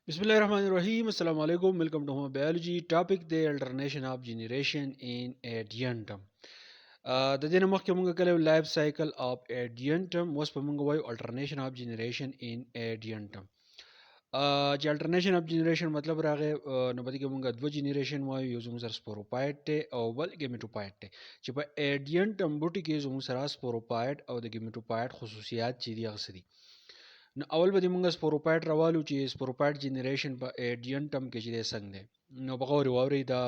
Bismillahirrahmanirrahim. Assalamu alaikum. Welcome to Home Biology. Topic the alternation of generation in Adiantum. د دې نه مخکې مونږ کله life cycle of Adiantum اوس په مونږ وایو alternation of generation in Adiantum. چې alternation of generation مطلب راغی نو بده کې مونږ دوه جنریشن وایو یو زموږ سره سپوروپایډ ته او بل ګیمیټوپایډ ته چې په Adiantum بوټي کې زموږ سره سپوروپایډ او د ګیمیټوپایډ خصوصیات چې دي هغه څه دي. نو اول به موږ سپوروپایډ راوالو چې سپوروپایډ جنریشن په Adiantum کې چې څنګه دی نو بغور واوري دا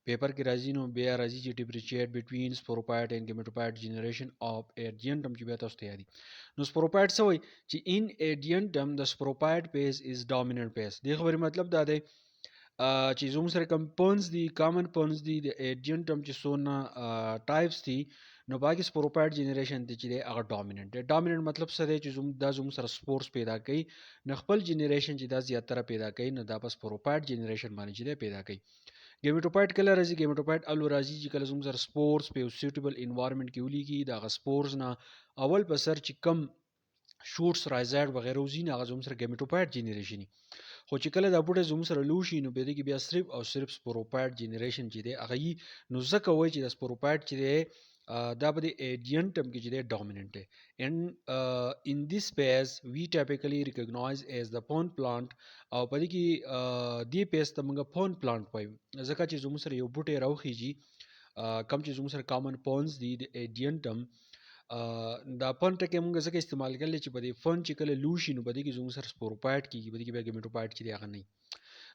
پیپر کې راځي نو بیا راځي چې differentiate between sporophyte and gametophyte generation of Adiantum چې بیا تاسو ته یادي نو سپوروپایډ څه وایي چې in Adiantum the sporophyte phase is dominant phase دې خبرې مطلب دا دی چې زموږ سره کمپاونډز دي کامن پاونډز دي د Adiantum چې څونه ټایپس دي نو باقي سپوروپایډ جنریشن ته چې دی هغه ډامیننت دی ډامیننت مطلب څه دی چې زموږ سره سپورس پیدا کوي نو خپل جنریشن چې دا زیاتره پیدا کوي نو دا په سپوروپایډ جنریشن باندې چې دی پیدا کوي ګیمیټوپایډ کله راځي ګیمیټوپایډ الو راځي چې کله زموږ سره سپورس په سوټیبل انوایرنمنت کې ولیږي دا غ سپورز نه اول په سر چې کم شوټس رایزایډ وغیرہ وزي نه هغه زموږ سره ګیمیټوپایډ جنریشن خو چې کله دا بوټه زموږ سره لوشي نو بیا کې بیا صرف او صرف سپوروپایډ جنریشن چې دی هغه نو ځکه وایي چې د سپوروپایډ چې دی دا په Adiantum کې چې دی ډامیننت دی and in this phase we typically recognize as the pond plant او په دې کې دی پیس ته موږ pond plant وایو ځکه چې زموږ سره یو بوټه راوخیږي کم چې زموږ سره کامن پونز دي د Adiantum دا فن ټکي موږ ځکه استعمال کړل چې په دې فن چې کله لوشي نو په دې کې زموږ سره سپوروپایډ کیږي په دې کې بیا ګیمیټوپایډ چې دی هغه نه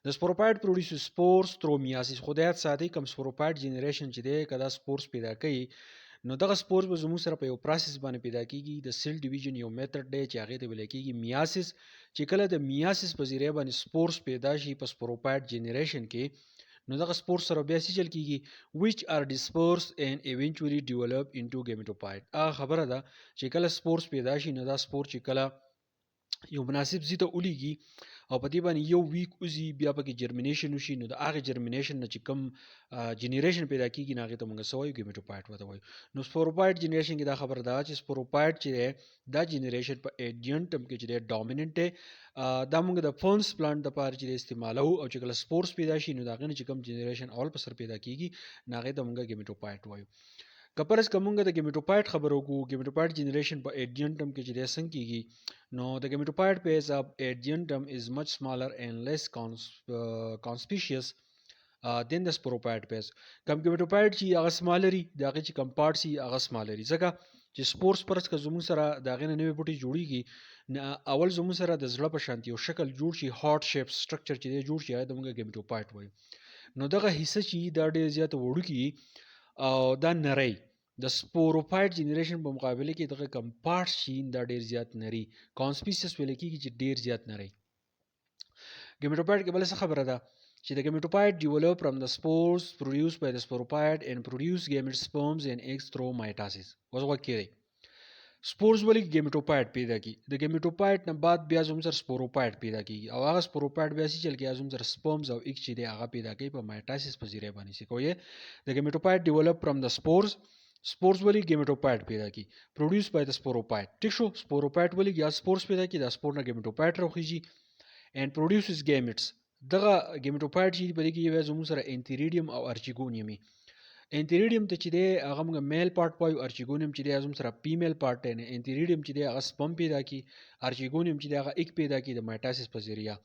د سپوروپایډ پروډوس سپورز تھرو میاسیس خو دا ساتي کم سپوروپایډ جنریشن چې دی کدا سپورز پیدا کوي نو دغه سپورز به زموږ سره په یو پروسس باندې پیدا کیږي د سیل ډیویژن یو میتھډ دی چې هغه ته ویل کیږي میاسیس چې کله د میاسیس په ذریعہ باندې سپورز پیدا شي په سپوروپایډ جنریشن کې نو دغه سپورس سره بیا سې چل کیږي which are dispersed and eventually develop into gametophyte خبره ده چې کله سپورس پیدا شي نو دا سپور چې کله یو مناسب ځای ته ولیږي او په دې باندې یو ویک وزي بیا پکې جرمینیشن وشي نو د هغه جرمینیشن نه چې کم جنریشن پیدا کیږي هغه ته موږ سوایو ګیمیټوپایډ وته وایو نو سپوروپایډ جنریشن کې دا خبره ده چې سپوروپایډ چې دا جنریشن په Adiantum کې چې ډامیننت دی دا موږ د فونس پلانټ د پاره چې استعمالو او چې کله سپورس پیدا شي نو دا غنه چې کم جنریشن اول په سر پیدا کیږي ناغه ته موږ ګیمیټوپایډ وایو کپرس کومګه د ګیمیټوپایډ خبرو کو ګیمیټوپایډ جنریشن په Adiantum کې چې څنګه کیږي نو د ګیمیټوپایډ phase of Adiantum is much smaller and less conspicuous than the sporophyte phase کم ګیمیټوپایډ چې هغه سمالري دغه چې کم پارټ سي هغه سمالري ځکه چې سپورس پرس که زموږ سره دغه نوې بوټي جوړیږي اول زموږ سره د زړه په شانتي او شکل جوړ شي هارت شیپ سټرکچر چې جوړ شي دا موږ ګیمیټوپایډ وایو نو دغه حصہ چې دا ډېر زیات وړوکی او دا نری د سپوروپایډ جنریشن په مقابله کې دغه کم پارټ شي دا ډیر زیات نری کانسپیسیس ویل کېږي چې ډیر زیات نری ګیمیټوپایډ کې بل څه خبره ده چې د ګیمیټوپایډ develop from the spores produced by the sporophyte and produce gamete sperms and eggs through mitosis وځو کې سپورز ولې ګیمیټوپایډ پیدا کی د ګیمیټوپایډ نه بعد بیا زموږ سره سپوروپایډ پیدا کیږي او هغه سپوروپایډ بیا چې چل کېږي زموږ سره سپرمز او ایگ چې دی هغه پیدا کوي په مایټاسیس په ذریعہ باندې څه کوي د ګیمیټوپایډ ډیولپ فرام د سپورز ولې ګیمیټوپایډ پیدا کی پروډوس بای د سپوروپایډ ټیک شو سپوروپایډ ولې یا سپورز پیدا کی د سپور نه ګیمیټوپایډ راخیږي and produces gametes دغه ګیمیټوپایډ چې په دې کې یو زموږ سره انتریډیم او ارچیګونیم انتریډیم ته چې دی هغه موږ میل پارت وایو ارچیګونیم چې دی زموږ سره فیمیل پارت دی نه انتریډیم چې دی هغه سپم پیدا کی ارچیګونیم چې دی هغه ایگ پیدا کی د مایټاسیس په ذریعہ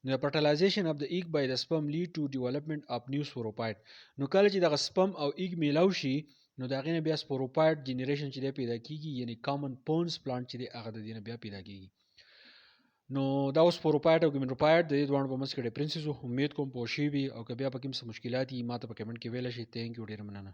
نو fertilization of the egg by the sperm lead to development of new sporophyte نو کله چې دغه سپم او ایگ میلاو شي نو دا غینه بیا سپوروپایډ جنریشن چې دی پیدا کیږي یعنی کامن پونز پلانټ چې دی هغه د دینه بیا پیدا کیږي نو دا اوس سپوروپایډ او ګیمیټوپایډ د دې دوه په منځ کې ډیفرنسز امید کوم پوه شي وي او که بیا پکې څه مشکلات یې ماته په کمنټ کې ویل شي ثانک یو ډیر مننه